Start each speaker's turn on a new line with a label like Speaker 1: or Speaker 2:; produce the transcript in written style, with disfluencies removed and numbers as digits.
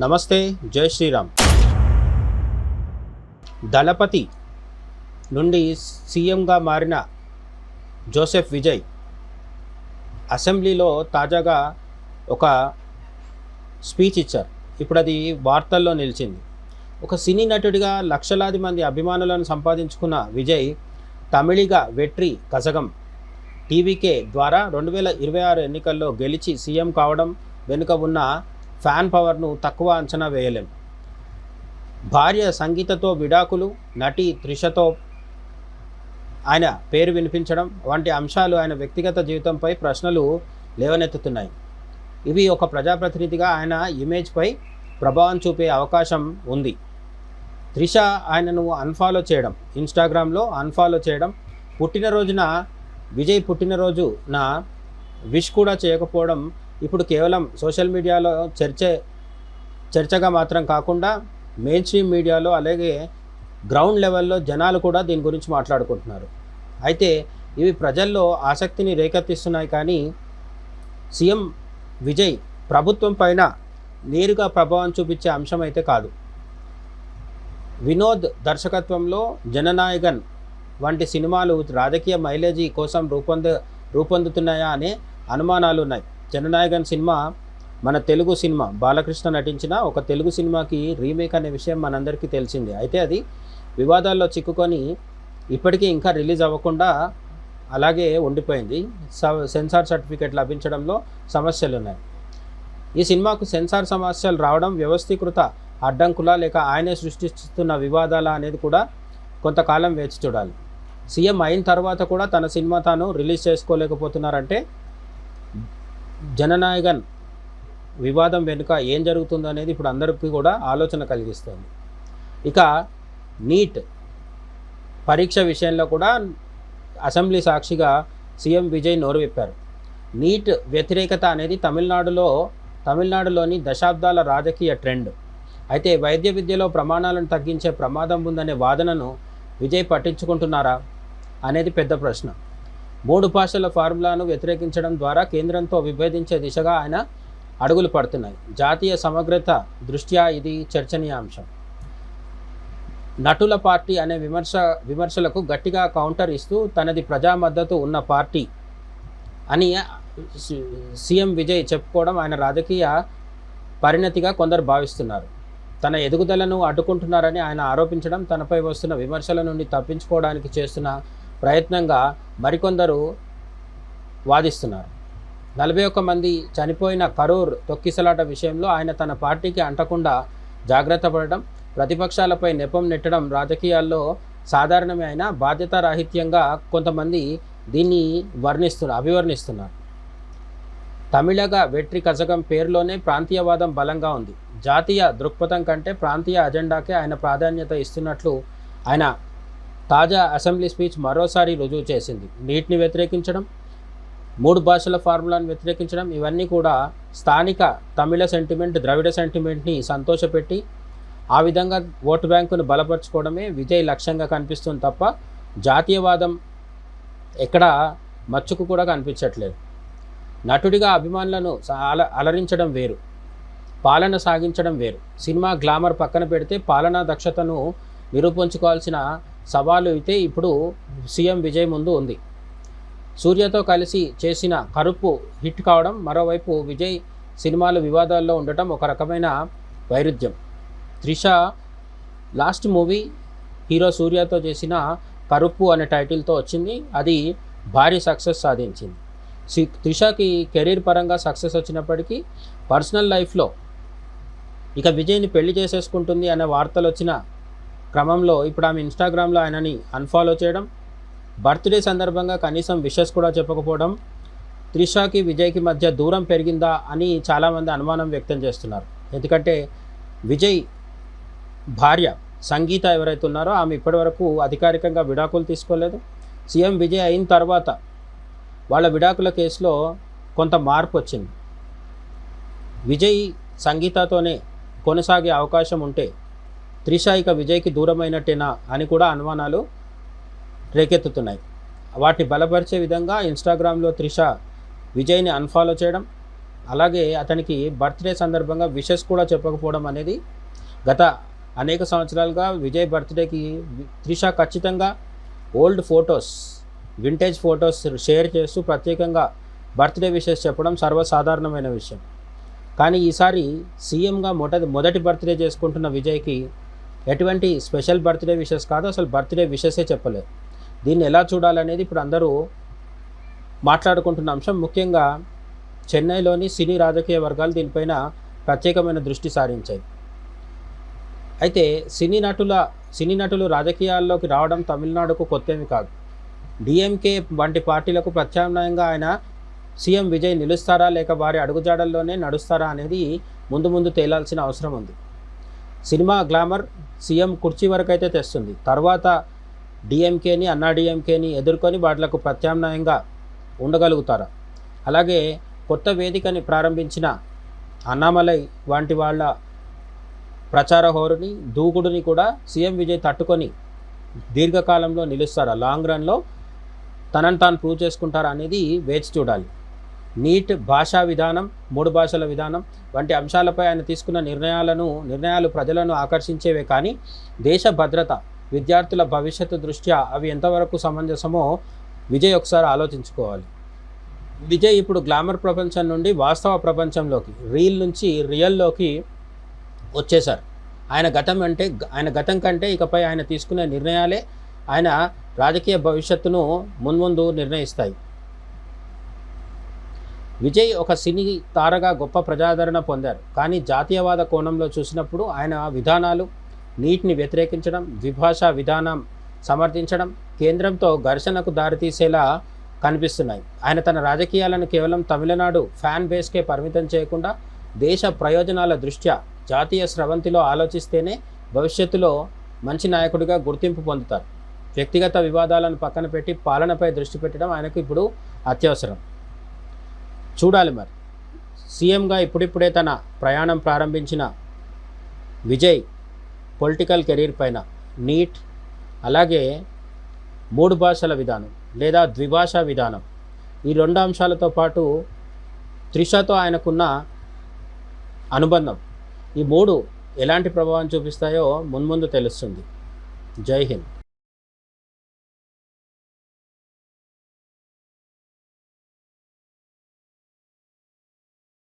Speaker 1: నమస్తే, జై శ్రీరామ్. దళపతి నుండి సీఎంగా మారిన జోసెఫ్ విజయ్ అసెంబ్లీలో తాజాగా ఒక స్పీచ్ ఇచ్చారు. ఇప్పుడు అది వార్తల్లో నిలిచింది. ఒక సినీ నటుడిగా లక్షలాది మంది అభిమానులను సంపాదించుకున్న విజయ్ తమిళిగా వెట్రి కజగం టీవీకే ద్వారా 2026 ఎన్నికల్లో గెలిచి సీఎం కావడం వెనుక ఉన్న ఫ్యాన్ పవర్ను తక్కువ అంచనా వేయలేం. భార్య సంగీతతో విడాకులు, నటి త్రిషతో ఆయన పేరు వినిపించడం వంటి అంశాలు ఆయన వ్యక్తిగత జీవితంపై ప్రశ్నలు లేవనెత్తుతున్నాయి. ఇవి ఒక ప్రజాప్రతినిధిగా ఆయన ఇమేజ్పై ప్రభావం చూపే అవకాశం ఉంది. త్రిష ఆయనను అన్ఫాలో చేయడం, ఇన్స్టాగ్రామ్లో అన్ఫాలో చేయడం, పుట్టినరోజున విజయ్ పుట్టినరోజున విష్ కూడా చేయకపోవడం ఇప్పుడు కేవలం సోషల్ మీడియాలో చర్చగా మాత్రం కాకుండా మెయిన్ స్ట్రీమ్ మీడియాలో అలాగే గ్రౌండ్ లెవెల్లో జనాలు కూడా దీని గురించి మాట్లాడుకుంటున్నారు. అయితే ఇవి ప్రజల్లో ఆసక్తిని రేకెత్తిస్తున్నాయి. కానీ సీఎం విజయ్ ప్రభుత్వం పైన నేరుగా ప్రభావం చూపించే అంశం అయితే కాదు. వినోద్ దర్శకత్వంలో జననాయగన్ వంటి సినిమాలు రాజకీయ మైలేజీ కోసం రూపొందుతున్నాయా అనే అనుమానాలు ఉన్నాయి. జననాయగన్ సినిమా మన తెలుగు సినిమా, బాలకృష్ణ నటించిన ఒక తెలుగు సినిమాకి రీమేక్ అనే విషయం మనందరికీ తెలిసిందే. అయితే అది వివాదాల్లో చిక్కుకొని ఇప్పటికీ ఇంకా రిలీజ్ అవ్వకుండా అలాగే ఉండిపోయింది. సెన్సార్ సర్టిఫికేట్ లభించడంలో సమస్యలు ఉన్నాయి. ఈ సినిమాకు సెన్సార్ సమస్యలు రావడం వ్యవస్థీకృత అడ్డంకుల లేక ఆయనే సృష్టిస్తున్న వివాదాల అనేది కూడా కొంతకాలం వేచి చూడాలి. సీఎం అయిన తర్వాత కూడా తన సినిమా తాను రిలీజ్ చేసుకోలేకపోతున్నారంటే జననాయగన్ వివాదం వెనుక ఏం జరుగుతుందో అనేది ఇప్పుడు అందరికీ కూడా ఆలోచన కలిగిస్తుంది. ఇక నీట్ పరీక్ష విషయంలో కూడా అసెంబ్లీ సాక్షిగా సీఎం విజయ్ నోరు విప్పారు. నీట్ వ్యతిరేకత అనేది తమిళనాడులోని దశాబ్దాల రాజకీయ ట్రెండ్. అయితే వైద్య విద్యలో ప్రమాణాలను తగ్గించే ప్రమాదం ఉందనే వాదనను విజయ్ పట్టించుకుంటున్నారా అనేది పెద్ద ప్రశ్న. 3 భాషల ఫార్ములాను వ్యతిరేకించడం ద్వారా కేంద్రంతో విభేదించే దిశగా ఆయన అడుగులు పడుతున్నాయి. జాతీయ సమగ్రత దృష్ట్యా ఇది చర్చనీయాంశం. నటుల పార్టీ అనే విమర్శలకు గట్టిగా కౌంటర్ ఇస్తూ తనది ప్రజా మద్దతు ఉన్న పార్టీ అని సీఎం విజయ్ చెప్పుకోవడం ఆయన రాజకీయ పరిణతిగా కొందరు భావిస్తున్నారు. తన ఎదుగుదలను అడ్డుకుంటున్నారని ఆయన ఆరోపించడం తనపై వస్తున్న విమర్శల నుండి తప్పించుకోవడానికి చేస్తున్న ప్రయత్నంగా మరికొందరు వాదిస్తున్నారు. 41 మంది చనిపోయిన కరూర్ తొక్కిసలాట విషయంలో ఆయన తన పార్టీకి అంటకుండా జాగ్రత్త పడడం, ప్రతిపక్షాలపై నెపం నెట్టడం రాజకీయాల్లో సాధారణమే అయినా బాధ్యతారాహిత్యంగా కొంతమంది దీన్ని అభివర్ణిస్తున్నారు. తమిళగా వెట్రి కజగం పేరులోనే ప్రాంతీయవాదం బలంగా ఉంది. జాతీయ దృక్పథం కంటే ప్రాంతీయ అజెండాకే ఆయన ప్రాధాన్యత ఇస్తున్నట్లు ఆయన తాజా అసెంబ్లీ స్పీచ్ మరోసారి రుజువు చేసింది. నీట్ని వ్యతిరేకించడం, 3 భాషల ఫార్ములాను వ్యతిరేకించడం ఇవన్నీ కూడా స్థానిక తమిళ సెంటిమెంట్, ద్రవిడ సెంటిమెంట్ని సంతోషపెట్టి ఆ విధంగా ఓటు బ్యాంకును బలపరచుకోవడమే విజయ్ లక్ష్యంగా కనిపిస్తుంది తప్ప జాతీయవాదం ఎక్కడా మచ్చుకు కూడా కనిపించట్లేదు. నటుడిగా అభిమానులను అలరించడం వేరు, పాలన సాగించడం వేరు. సినిమా గ్లామర్ పక్కన పెడితే పాలనా దక్షతను నిరూపించుకోవాల్సిన సవాలు అయితే ఇప్పుడు సీఎం విజయ్ ముందు ఉంది. సూర్యతో కలిసి చేసిన కరుపు హిట్ కావడం, మరోవైపు విజయ్ సినిమాలు వివాదాల్లో ఉండటం ఒక రకమైన వైరుధ్యం. త్రిష లాస్ట్ మూవీ హీరో సూర్యతో చేసిన కరుపు అనే టైటిల్తో వచ్చింది. అది భారీ సక్సెస్ సాధించింది. త్రిషకి కెరీర్ పరంగా సక్సెస్ వచ్చినప్పటికీ పర్సనల్ లైఫ్లో ఇక విజయ్ని పెళ్లి చేసేసుకుంటుంది అనే వార్తలు వచ్చిన క్రమంలో ఇప్పుడు ఆమె ఇన్స్టాగ్రామ్లో ఆయనని అన్ఫాలో చేయడం, బర్త్డే సందర్భంగా కనీసం విషెస్ కూడా చెప్పకపోవడం, త్రిషకి విజయ్కి మధ్య దూరం పెరిగిందా అని చాలామంది అనుమానం వ్యక్తం చేస్తున్నారు. ఎందుకంటే విజయ్ భార్య సంగీత ఎవరైతే ఉన్నారో ఆమె ఇప్పటివరకు అధికారికంగా విడాకులు తీసుకోలేదు. సీఎం విజయ్ అయిన తర్వాత వాళ్ళ విడాకుల కేసులో కొంత మార్పు వచ్చింది. విజయ్ సంగీతతోనే కొనసాగే అవకాశం ఉంటే త్రిష ఇక విజయ్కి దూరమైనట్టేనా అని కూడా అనుమానాలు రేకెత్తుతున్నాయి. వాటిని బలపరిచే విధంగా ఇన్స్టాగ్రామ్లో త్రిష విజయ్ని అన్ఫాలో చేయడం, అలాగే అతనికి బర్త్డే సందర్భంగా విషెస్ కూడా చెప్పకపోవడం అనేది గత అనేక సంవత్సరాలుగా విజయ్ బర్త్డేకి త్రిష ఖచ్చితంగా old photos, vintage photos share చేస్తూ ప్రత్యేకంగా బర్త్డే విషెస్ చెప్పడం సర్వసాధారణమైన విషయం. కానీ ఈసారి సీఎంగా మొదటి బర్త్డే చేసుకుంటున్న విజయ్కి ఎటువంటి స్పెషల్ బర్త్డే విషెస్ కాదు, అసలు బర్త్డే విషెసే చెప్పలేదు. దీన్ని ఎలా చూడాలనేది ఇప్పుడు అందరూ మాట్లాడుకుంటున్న అంశం. ముఖ్యంగా చెన్నైలోని సినీ రాజకీయ వర్గాలు దీనిపైన ప్రత్యేకమైన దృష్టి సారించాయి. అయితే సినీ నటులు రాజకీయాల్లోకి రావడం తమిళనాడుకు కొత్తేమి కాదు. డిఎంకే వంటి పార్టీలకు ప్రత్యామ్నాయంగా ఆయన సీఎం విజయ్ నిలుస్తారా లేక వారి అడుగుజాడల్లోనే నడుస్తారా అనేది ముందు తేలాల్సిన అవసరం ఉంది. సినిమా గ్లామర్ సీఎం కుర్చీ వరకు అయితే తెస్తుంది. తర్వాత డిఎంకేని, అన్నా డిఎంకేని ఎదుర్కొని వాటిలకు ప్రత్యామ్నాయంగా ఉండగలుగుతారా? అలాగే కొత్త వేదికని ప్రారంభించిన అన్నామలై వంటి వాళ్ళ ప్రచార హోరుని, దూకుడుని కూడా సీఎం విజయ్ తట్టుకొని దీర్ఘకాలంలో నిలుస్తారా, లాంగ్ రన్లో తనను తాను ప్రూవ్ చేసుకుంటారా అనేది వేచి చూడాలి. నీట్, భాషా విధానం, 3 భాషల విధానం వంటి అంశాలపై ఆయన తీసుకున్న నిర్ణయాలు ప్రజలను ఆకర్షించేవే, కానీ దేశ భద్రత, విద్యార్థుల భవిష్యత్తు దృష్ట్యా అవి ఎంతవరకు సమంజసమో విజయ్ ఒకసారి ఆలోచించుకోవాలి. విజయ్ ఇప్పుడు గ్లామర్ ప్రపంచం నుండి వాస్తవ ప్రపంచంలోకి, రీల్ నుంచి రియల్లోకి వచ్చేశారు. ఆయన గతం కంటే ఇకపై ఆయన తీసుకునే నిర్ణయాలే ఆయన రాజకీయ భవిష్యత్తును మున్ముందు నిర్ణయిస్తాయి. విజయ్ ఒక సినీ తారగా గొప్ప ప్రజాదరణ పొందారు, కానీ జాతీయవాద కోణంలో చూసినప్పుడు ఆయన విధానాలు నీటిని వ్యతిరేకించడం, ద్విభాషా విధానం సమర్థించడం కేంద్రంతో ఘర్షణకు దారితీసేలా కనిపిస్తున్నాయి. ఆయన తన రాజకీయాలను కేవలం తమిళనాడు ఫ్యాన్ బేస్కే పరిమితం చేయకుండా దేశ ప్రయోజనాల దృష్ట్యా జాతీయ స్రవంతిలో ఆలోచిస్తేనే భవిష్యత్తులో మంచి నాయకుడిగా గుర్తింపు పొందుతారు. వ్యక్తిగత వివాదాలను పక్కన పెట్టి పాలనపై దృష్టి పెట్టడం ఆయనకు ఇప్పుడు అత్యవసరం. చూడాలి మరి. సీఎంగా ఇప్పుడిప్పుడే తన ప్రయాణం ప్రారంభించిన విజయ్ పొలిటికల్ కెరీర్ పైన నీట్, అలాగే 3 భాషల విధానం లేదా ద్విభాషా విధానం, ఈ 2 అంశాలతో పాటు త్రిషతో ఆయనకున్న అనుబంధం, ఈ 3 ఎలాంటి ప్రభావం చూపిస్తాయో మున్ముందు తెలుస్తుంది. జై హింద్.